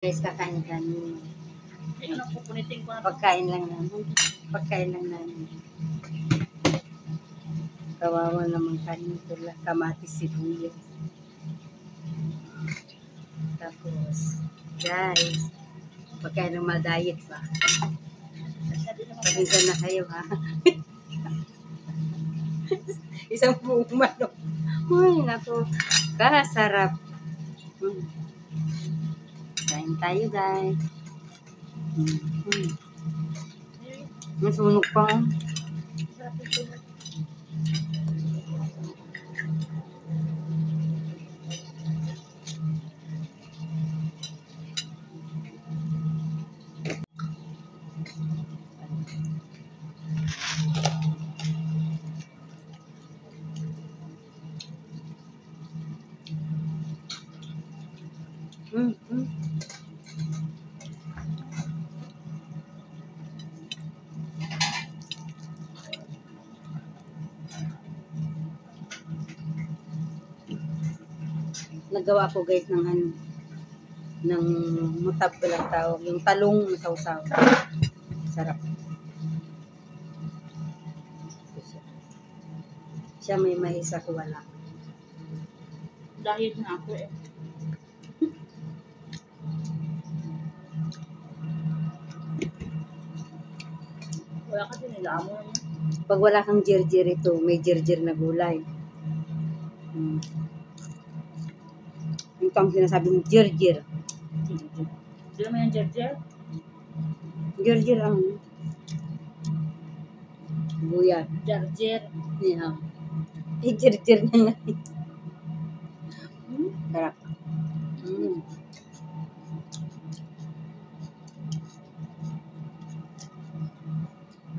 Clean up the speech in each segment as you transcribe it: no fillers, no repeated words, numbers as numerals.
Guys, kakain kami. Pupunitin ko na to. Pagkain lang namin. Pagkain lang namin. Kawawa naman kanin ito lang. Kamatis, sibuyas. Tapos, guys, pagkain ng ma-diet ba? Pasensya na kayo ha. Isang buong manok. Uy, naku. Kasarap. Kain tayo, guys. Nasunog pa. Nagawa ko guys ng ano, ng mutab ko lang tawag, yung talong sausaw. Sarap. Siya may mais ako wala. Diet na ako eh. Wala kasi nila amo naman. Pag wala kang jirjir ito, may jirjir na gulay. Ito ang sinasabi ng jirjir. Hindi naman yung jerjer. Jirjir ang buyat. Jerjer. Yeah. Jirjir na nga. Sarap.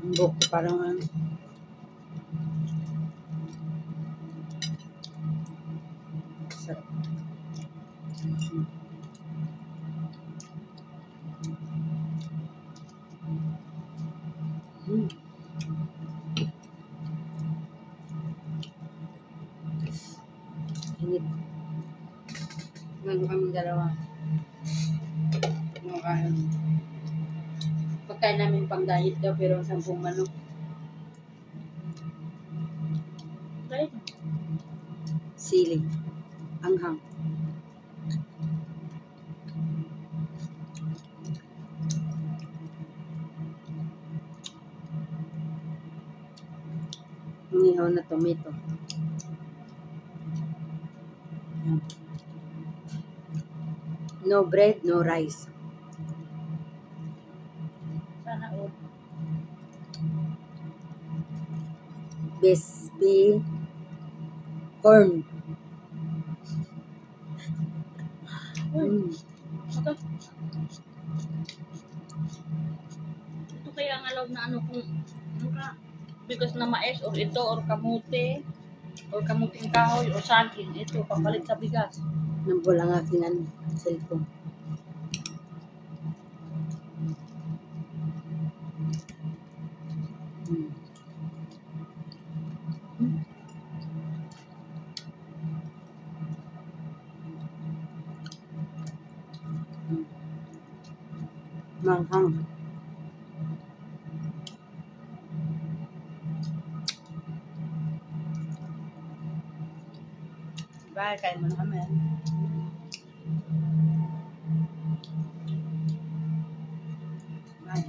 Ang buhok ko parang ano. Sarap. Init. Meron kaming dalawa. Pagkain namin pang diet daw pero 10 manok. Diet. Sili. Anghang. Inihaw na tomato. No bread, no rice. Sana all. Crispy corn. Ito kaya ang alaw na ano kung bigas na mais or ito or kamote or kamuting kahoy or saging. Ito papalit sa bigas. Nambol ang aking ano, cellphone. Manghang. Bye, kain mo na kami. Bye.